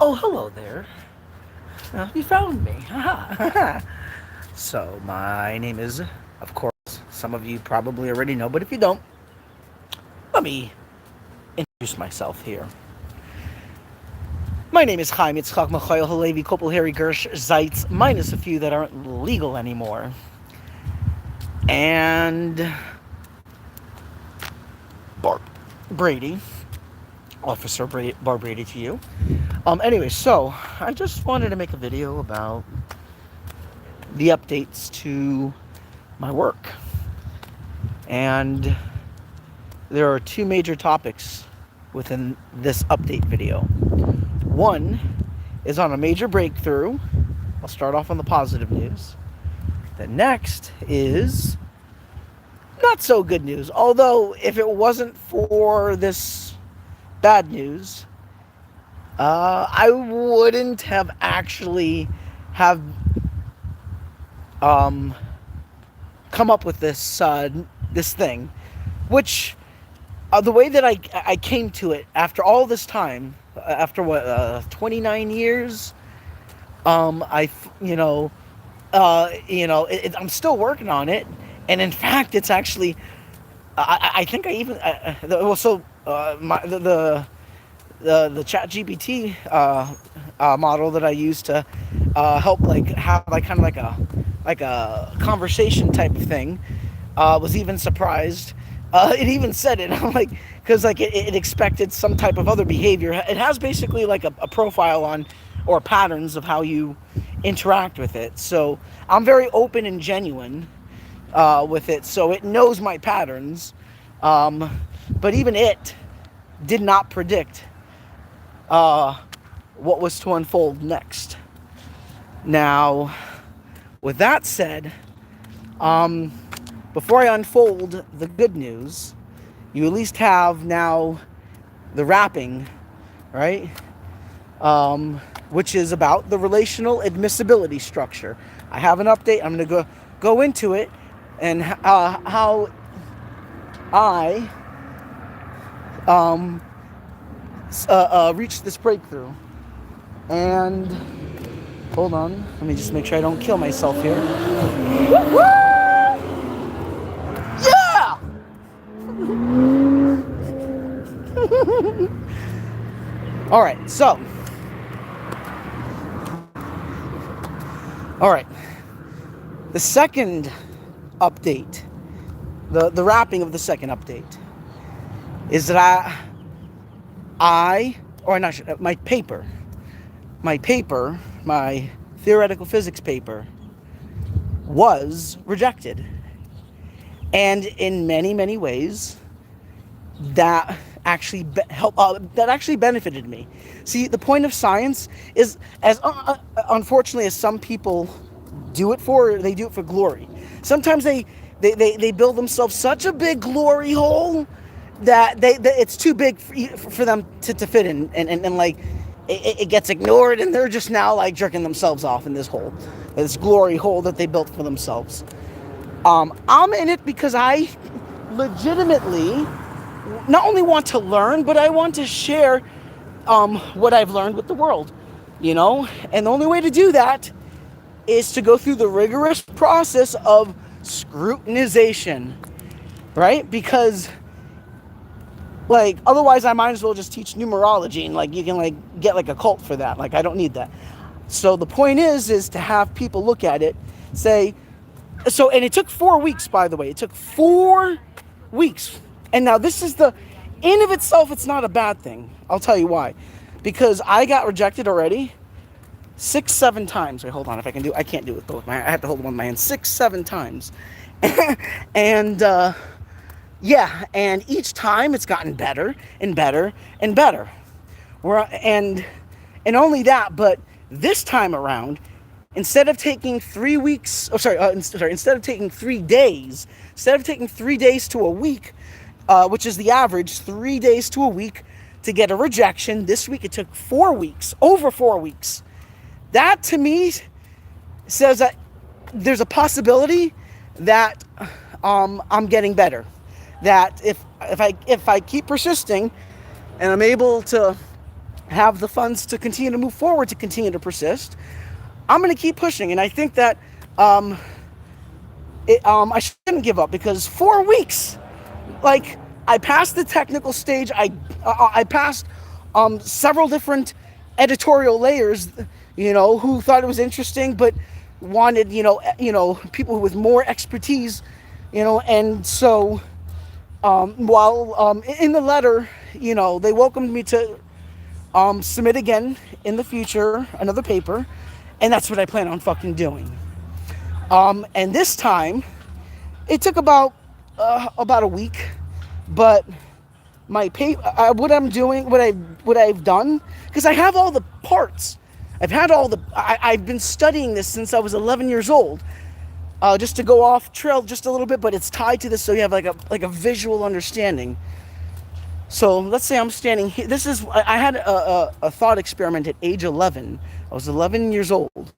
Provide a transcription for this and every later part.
Oh, hello there. You found me. So, my name is, of course, some of you probably already know, but if you don't, let me introduce myself here. My name is Chaim Yitzchak Machael Halevi Kopel Harry Gersh Zeitz, minus a few that aren't legal anymore. And Bar Brady, Officer Bar Brady to you. Anyway, so I just wanted to make a video about the updates to my work. And there are two major topics within this update video. One is on a major breakthrough. I'll start off on the positive news. The next is not so good news. Although, if it wasn't for this bad news, I wouldn't have actually have come up with this thing, which the way that I came to it after all this time, after 29 years, I'm still working on it, and in fact, it's actually, I think I even, the Chat GPT model that I use to help have kind of like a conversation type of thing, was even surprised. It even said it. I'm like, because it expected some type of other behavior. It has basically like a profile on or patterns of how you interact with it. So I'm very open and genuine with it. So it knows my patterns. But even it did not predict what was to unfold next. Now, with that said, before I unfold the good news, you at least have now the wrapping, right? Which is about the relational admissibility structure. I have an update. I'm going to go into it and how I reached this breakthrough. And hold on, let me just make sure I don't kill myself here. Woo-woo! Yeah! All right, so. All right. The second update, the wrapping of the second update, is that my theoretical physics paper was rejected. And in many, many ways, that actually benefited me. See, the point of science is, as unfortunately as some people do it for glory. Sometimes they build themselves such a big glory hole that it's too big for them to fit in, and like it gets ignored, and they're just now like jerking themselves off in this glory hole that they built for themselves. I'm in it because I legitimately not only want to learn, but I want to share what I've learned with the world, and the only way to do that is to go through the rigorous process of scrutinization, right? Because otherwise I might as well just teach numerology, and you can get a cult for that. I don't need that. So the point is to have people look at it, say, and it took 4 weeks, by the way. It took 4 weeks. And now this is in of itself, it's not a bad thing. I'll tell you why. Because I got rejected already 6-7 times. Wait, hold on. I can't do it with both my hands. I have to hold one with my hand. 6-7 times. And, and each time it's gotten better and better and better. And only that, but this time around, instead of taking 3 weeks, instead of taking 3 days, instead of taking 3 days to a week, which is the average, 3 days to a week to get a rejection, this week it took 4 weeks, over 4 weeks. That to me says that there's a possibility that I'm getting better. That if I keep persisting and I'm able to have the funds to continue to move forward, to continue to persist, I'm going to keep pushing. And I think that I shouldn't give up, because 4 weeks, like, I passed the technical stage. I passed several different editorial layers, who thought it was interesting, but wanted, people with more expertise, and so while in the letter, they welcomed me to submit again in the future, another paper, and that's what I plan on fucking doing. And this time, it took about a week, but my paper, what I've done, because I have all the parts. I've been studying this since I was 11 years old. Just to go off trail just a little bit, but it's tied to this, so you have like a visual understanding. So let's say I'm standing here. I had a thought experiment at age 11. I was 11 years old.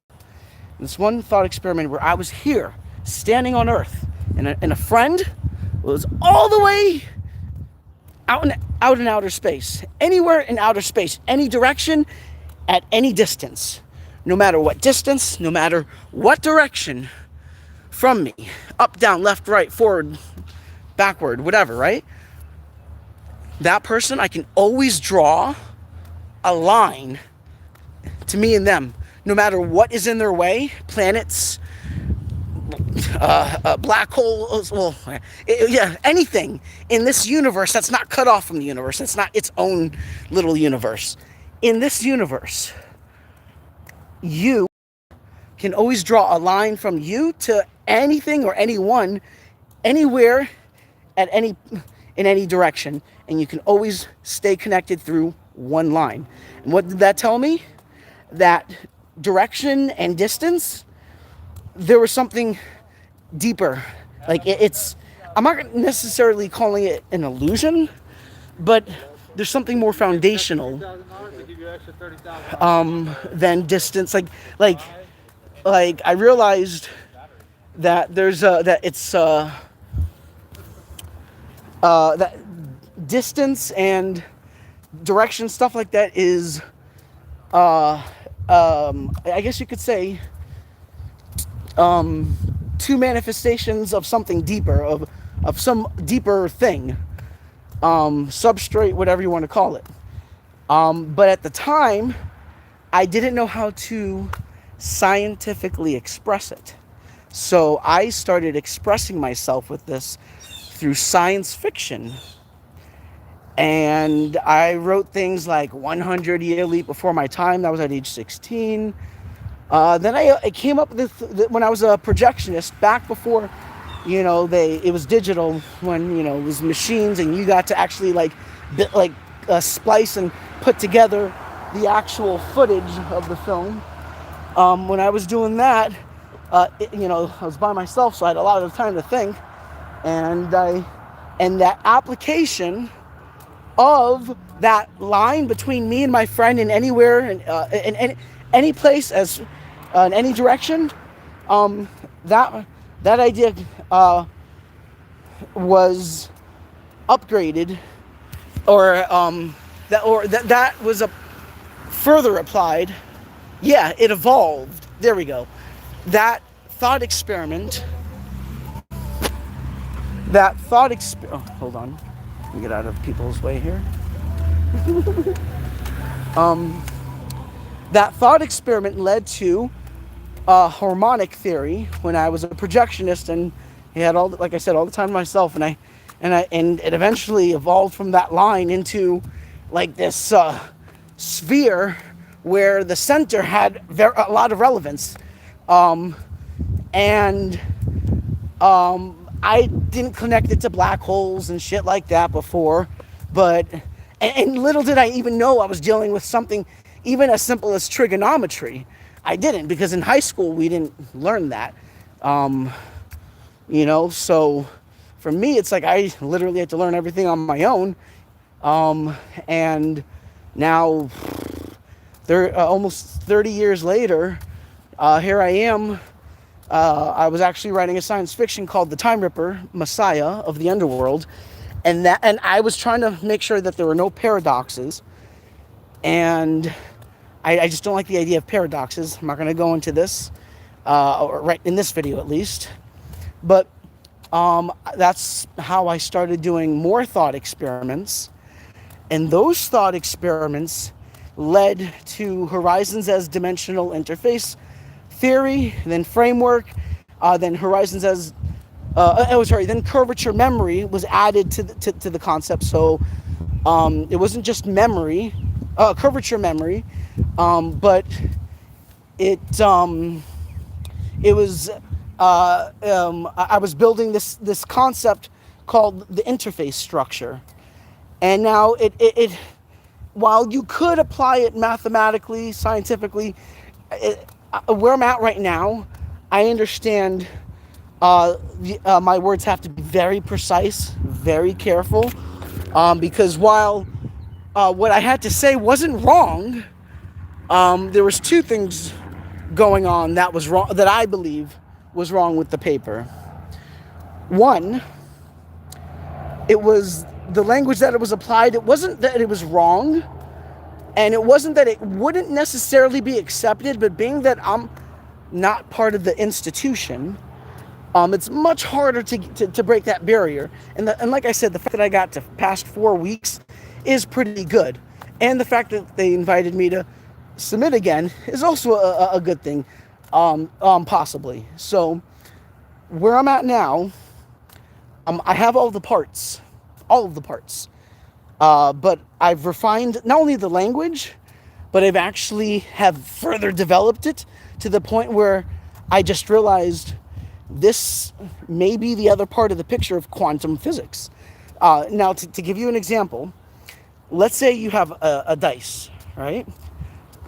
This one thought experiment where I was here, standing on Earth, and a friend was all the way out in outer space, anywhere in outer space, any direction, at any distance, no matter what distance, no matter what direction from me, up, down, left, right, forward, backward, whatever, right? That person, I can always draw a line to me and them, no matter what is in their way, planets, black holes, anything in this universe that's not cut off from the universe, that's not its own little universe. In this universe, you can always draw a line from you to anything or anyone, anywhere, in any direction, and you can always stay connected through one line. And what did that tell me? That direction and distance, there was something deeper. Like I'm not necessarily calling it an illusion, but there's something more foundational than distance. Like I realized that there's that distance and direction, stuff like that, is I guess you could say two manifestations of something deeper, of some deeper thing, substrate, whatever you want to call it. But at the time, I didn't know how to scientifically express it. So I started expressing myself with this through science fiction. And I wrote things like 100-Year Leap Before My Time. That was at age 16. Then I came up with when I was a projectionist, back before, it was digital, when, it was machines and you got to actually splice and put together the actual footage of the film. When I was doing that, I was by myself, so I had a lot of time to think, and that application of that line between me and my friend in anywhere and in any place, as in any direction, that idea was upgraded, or that was further applied. Yeah, it evolved. There we go. That thought experiment. Hold on. Let me get out of people's way here. That thought experiment led to harmonic theory when I was a projectionist, and I had all the time to myself, and it eventually evolved from that line into like this sphere where the center had a lot of relevance, and I didn't connect it to black holes and shit like that before, but and little did I even know I was dealing with something even as simple as trigonometry. I didn't, because in high school we didn't learn that. So for me, it's like I literally had to learn everything on my own. And now, almost 30 years later, here I am. I was actually writing a science fiction called The Time Ripper, Messiah of the Underworld, and I was trying to make sure that there were no paradoxes. And I just don't like the idea of paradoxes. I'm not going to go into this, right in this video at least. But that's how I started doing more thought experiments. And those thought experiments led to horizons as dimensional interface theory, then framework, then horizons as then curvature memory was added to the concept. So it wasn't just memory, curvature memory, but it was I was building this concept called the interface structure, and now it while you could apply it mathematically, scientifically, where I'm at right now, I understand my words have to be very precise, very careful, because while what I had to say wasn't wrong, there was two things going on that was wrong, that I believe was wrong with the paper. One, it was the language that it was applied. It wasn't that it was wrong, and it wasn't that it wouldn't necessarily be accepted, but being that I'm not part of the institution, it's much harder to break that barrier. And like I said, the fact that I got to past 4 weeks is pretty good. And the fact that they invited me to submit again is also a good thing, possibly. So where I'm at now, I have all of the parts, but I've refined not only the language, but I've actually have further developed it to the point where I just realized this may be the other part of the picture of quantum physics. Now, to give you an example, let's say you have a dice, right?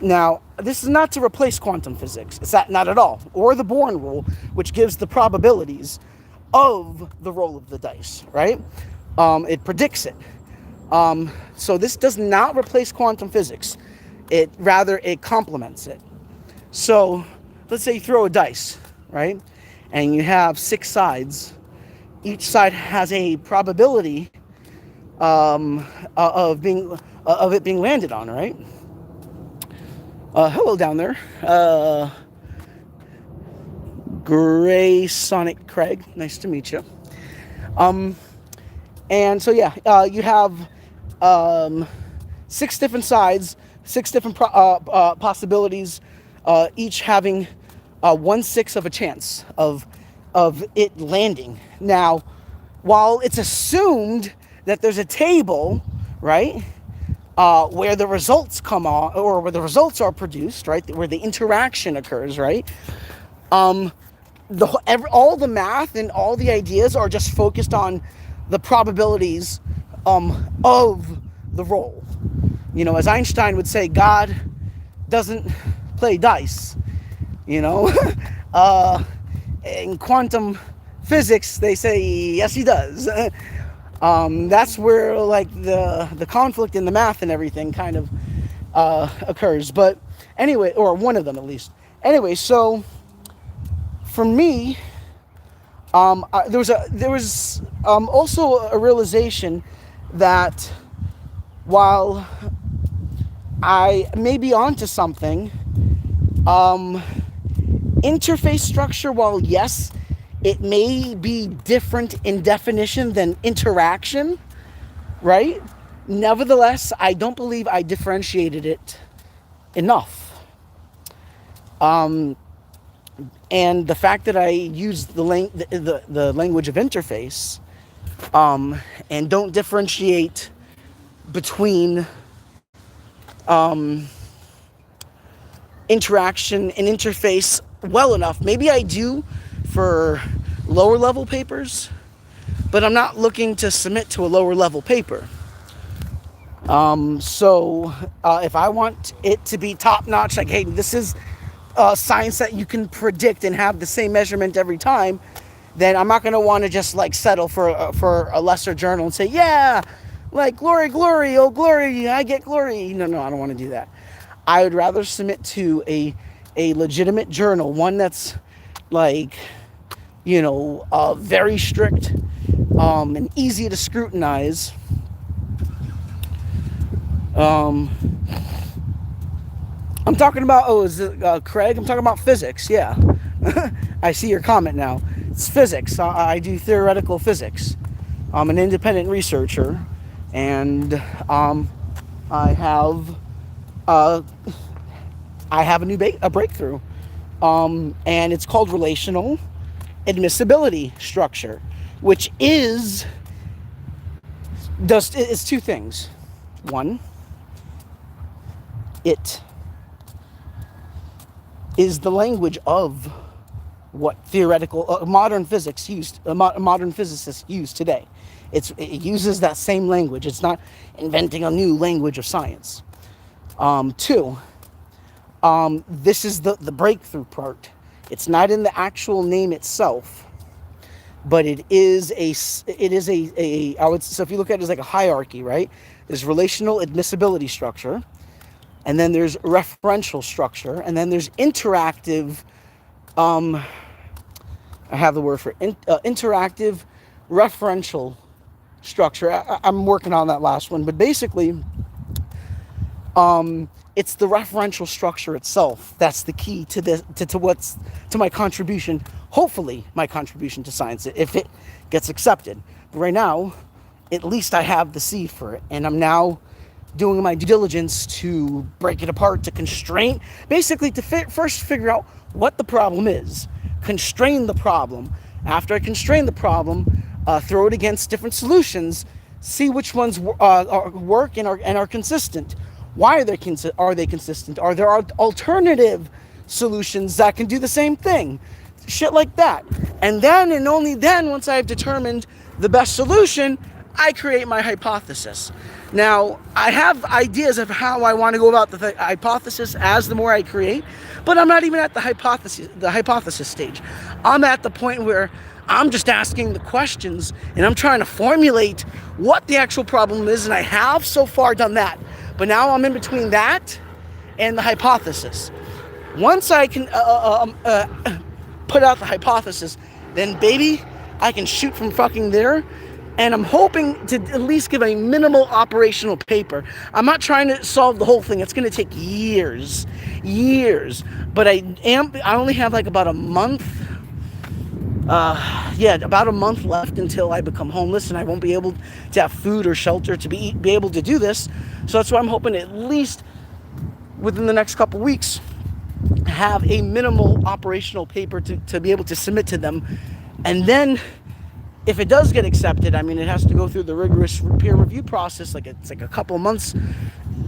Now, this is not to replace quantum physics. It's not at all. Or the Born rule, which gives the probabilities of the roll of the dice, right? It predicts it. So this does not replace quantum physics. Rather, it complements it. So let's say you throw a dice, right? And you have 6 sides. Each side has a probability of it being landed on, right? Hello down there, Gray Sonic Craig. Nice to meet you. And so yeah, you have 6 different sides, 6 different possibilities, each having 1/6 of a chance of it landing. Now, while it's assumed that there's a table, right, where the results come on, or where the results are produced, right, where the interaction occurs, right, all the math and all the ideas are just focused on the probabilities of the roll. You know, as Einstein would say, God doesn't play dice. You know, in quantum physics, they say, yes, he does. That's where, like, the conflict in the math and everything kind of occurs. But anyway, or one of them at least. Anyway, so for me, there was also a realization that while I may be onto something, interface structure, while yes, it may be different in definition than interaction, right? Nevertheless, I don't believe I differentiated it enough. And the fact that I use the language of interface, and don't differentiate between interaction and interface well enough. Maybe I do for lower level papers, but I'm not looking to submit to a lower level paper. So if I want it to be top notch, like, hey, this is science that you can predict and have the same measurement every time, then I'm not going to want to just like settle for a lesser journal and say, yeah, like glory, glory, oh glory, I get glory. No, I don't want to do that. I would rather submit to a legitimate journal, one that's like, you know, very strict, and easy to scrutinize. I'm talking about, oh, is it Craig? I'm talking about physics, yeah. I see your comment now. It's physics. I do theoretical physics. I'm an independent researcher, and I have uh, I have a breakthrough, and it's called relational admissibility structure, which it's two things. One, it is the language of what theoretical modern physicists use today. It uses that same language. It's not inventing a new language of science. Two, this is the breakthrough part. It's not in the actual name itself, but so if you look at it as like a hierarchy, right? There's relational admissibility structure, and then there's referential structure, and then there's interactive, I have the word for interactive referential structure. I'm working on that last one, but basically, it's the referential structure itself that's the key to this, to my contribution. Hopefully, my contribution to science, if it gets accepted. But right now, at least I have the seed for it, and I'm now doing my due diligence to break it apart, to constrain, basically to first figure out what the problem is, constrain the problem. After I constrain the problem, throw it against different solutions, see which ones work and are consistent. Why are they consistent? Are there alternative solutions that can do the same thing? Shit like that. And then, and only then, once I've determined the best solution, I create my hypothesis. Now, I have ideas of how I want to go about the hypothesis as the more I create, but I'm not even at the hypothesis stage. I'm at the point where I'm just asking the questions, and I'm trying to formulate what the actual problem is, and I have so far done that. But now I'm in between that and the hypothesis. Once I can put out the hypothesis, then baby, I can shoot from fucking there. And I'm hoping to at least give a minimal operational paper. I'm not trying to solve the whole thing. It's going to take years. But I only have like about a month. About a month left until I become homeless, and I won't be able to have food or shelter to be able to do this. So that's why I'm hoping at least within the next couple weeks have a minimal operational paper to be able to submit to them. And then if it does get accepted, I mean, it has to go through the rigorous peer review process. It's like a couple months,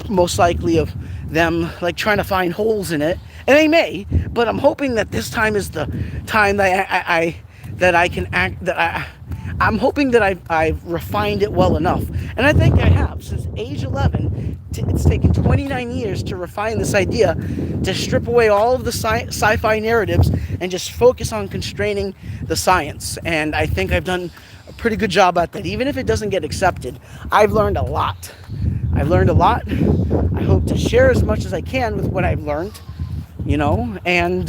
most likely, of them like trying to find holes in it. And they may, but I'm hoping that this time is the time that I can act. I'm hoping that I've refined it well enough, and I think I have. Since age 11, it's taken 29 years to refine this idea, to strip away all of the sci-fi narratives and just focus on constraining the science. And I think I've done a pretty good job at that. Even if it doesn't get accepted, I've learned a lot. I hope to share as much as I can with what I've learned, and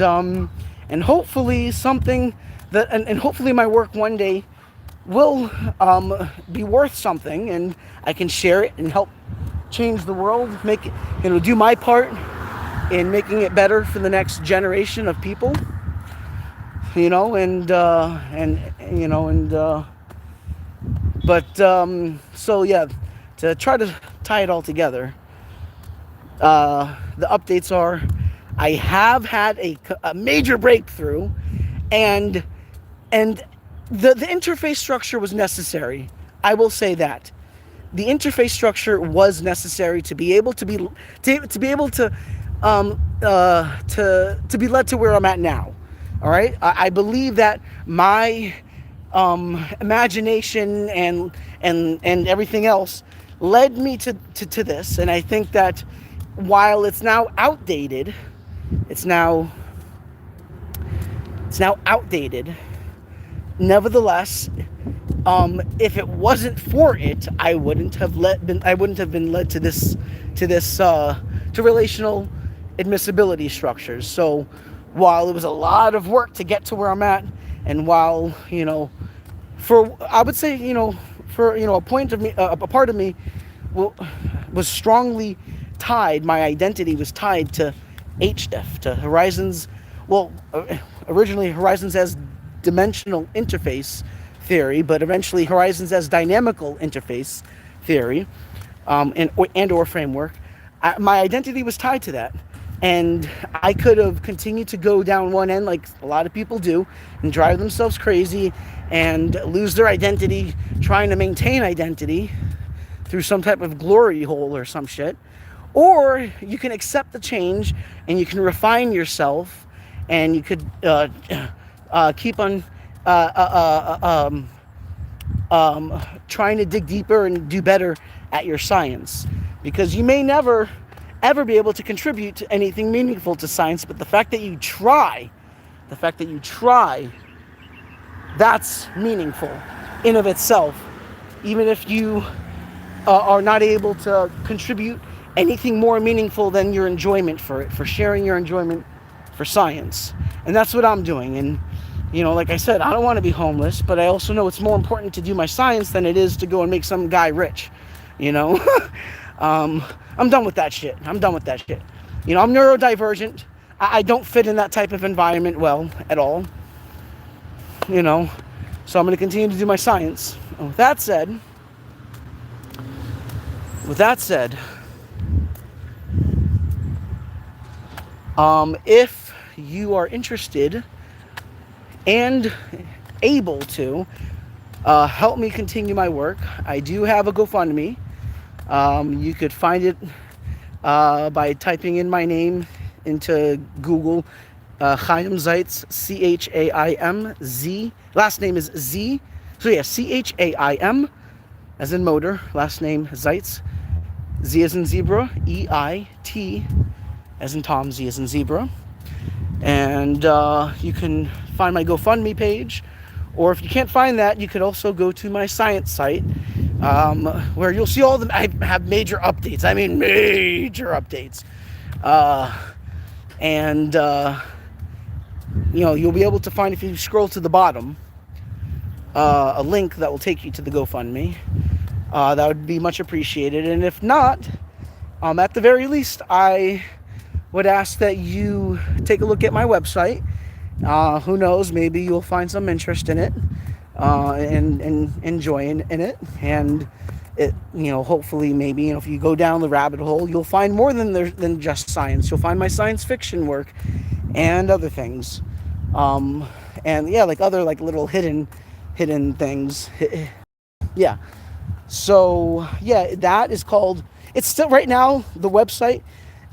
hopefully something that, and hopefully my work one day will be worth something, and I can share it and help change the world, make it, do my part in making it better for the next generation of people, so yeah, to try to tie it all together, the updates are, I have had a major breakthrough, and the interface structure was necessary. I will say that the interface structure was necessary to be able to be led to where I'm at now. All right, I believe that my imagination and everything else led me to this, and I think that while it's now outdated, nevertheless, if it wasn't for it, I wouldn't have been led to this to relational admissibility structures. So while it was a lot of work to get to where I'm at, and while I would say a part of me was strongly tied. My identity was tied to HDIF, to Horizons. Well, originally Horizons as dimensional interface theory, but eventually Horizons as dynamical interface theory, and or framework. My identity was tied to that, and I could have continued to go down one end like a lot of people do and drive themselves crazy and lose their identity trying to maintain identity through some type of glory hole or some shit. Or you can accept the change and you can refine yourself, and you could keep on trying to dig deeper and do better at your science, because you may never ever be able to contribute to anything meaningful to science, but the fact that you try, that's meaningful in of itself, even if you are not able to contribute anything more meaningful than your enjoyment for it, for sharing your enjoyment for science. And that's what I'm doing. And like I said, I don't want to be homeless, but I also know it's more important to do my science than it is to go and make some guy rich. I'm done with that shit. I'm neurodivergent. I don't fit in that type of environment well at all. So I'm going to continue to do my science. And with that said, if you are interested and able to help me continue my work, I do have a GoFundMe. You could find it by typing in my name into Google, Chaim Zeitz, Chaimz. Last name is Z. So yeah, Chaim, as in motor. Last name Zeitz, Z as in zebra, EIT, as in Tom, Z as in zebra. And you can find my GoFundMe page, or if you can't find that, you could also go to my science site, where you'll see I have major updates. I mean, major updates. And you'll be able to find, if you scroll to the bottom, a link that will take you to the GoFundMe. That would be much appreciated. And if not, at the very least, I would ask that you take a look at my website. Who knows, maybe you'll find some interest in it, and enjoying in it, and it, hopefully, maybe, if you go down the rabbit hole, you'll find more than just science. You'll find my science fiction work and other things, and yeah, like other little hidden things. Yeah. So yeah, that is called. It's still right now the website.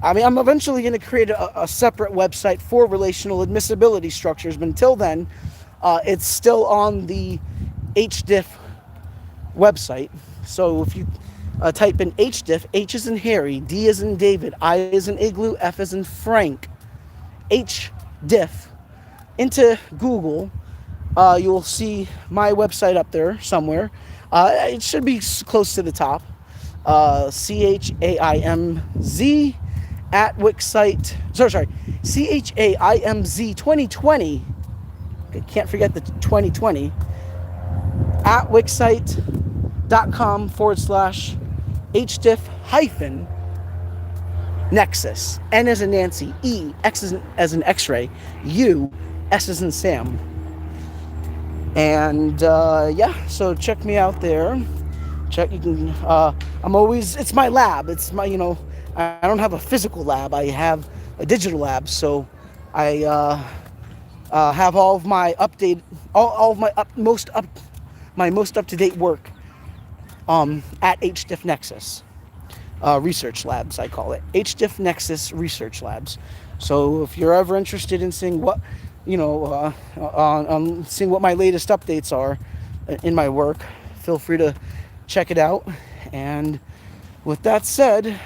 I mean, I'm eventually going to create a separate website for relational admissibility structures, but until then, it's still on the HDIF website. So if you type in HDIF, H as in Harry, D as in David, I as in Igloo, F as in Frank, HDIF, into Google, you'll see my website up there somewhere. It should be close to the top. CHAIMZ at Wixsite. Sorry. CHAIMZ 2020. Can't forget the 2020. At Wixsite.com/HDIF hyphen Nexus. N as in Nancy. E. X as in X-ray. U. S as in Sam. And yeah, so check me out there. You can. It's my lab. It's my. I don't have a physical lab. I have a digital lab. So I have all of my all of my most up to date work at HDIF Nexus Research Labs. I call it HDIF Nexus Research Labs. So if you're ever interested in seeing what seeing what my latest updates are in my work, feel free to check it out. And with that said,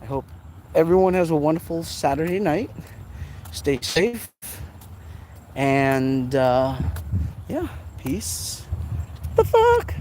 I hope everyone has a wonderful Saturday night. Stay safe. And yeah, peace. The fuck?